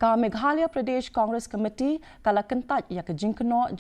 Ka Meghalaya Pradesh Congress Committee kala Kyntait ya ka Jingkynnoh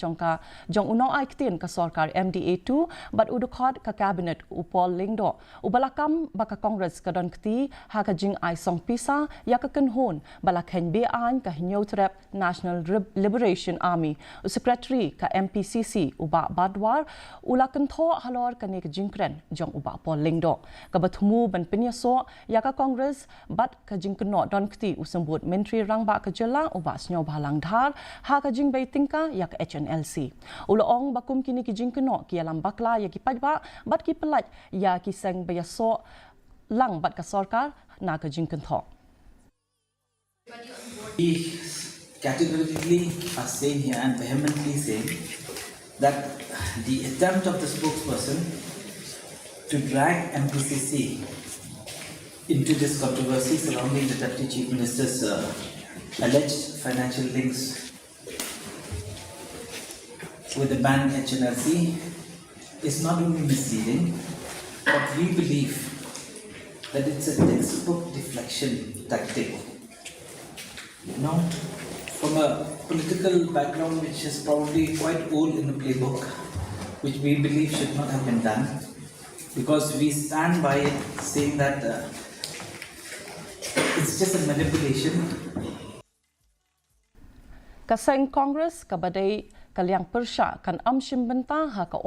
jong uno ai ktin ka sarkar MDA2 bat udukhat ka cabinet upol lingdo ubalakam baka Congress ka Donkti ha ka jing ai song pisa ya ka kanhon balak henbe an ka hinyotrep National Liberation Army secretary ka MPCC uba badwar ulakan tho halor ka ne ka jingkren jong uba pol lingdo ka bathumu ban penyaso ya ka Congress bat ka Jingkynnoh Donkti usambut menteri rang ba ka jela ubas nyo balang dhar ha ka Jingbei Tyngka ya ka Hnlc uloong bakum kini ki Jingkynnoh ki alam bakla ya ki pajba bat ki pelat ya ki Seng bayaso lang bat ka sarkar na ka Jingkynnoh. We categorically are saying here and vehemently saying that the attempt of the spokesperson to drag MPCC into this controversy surrounding the Deputy Chief Minister's alleged financial links with the banned Hnlc is not only misleading, but we believe that it's a textbook deflection tactic. Now, from a political background which is probably quite old in the playbook, which we believe should not have been done, because we stand by it saying that it's just a manipulation. Ka Seng Congress ka badai kaliang persya kan amshim benta ha ka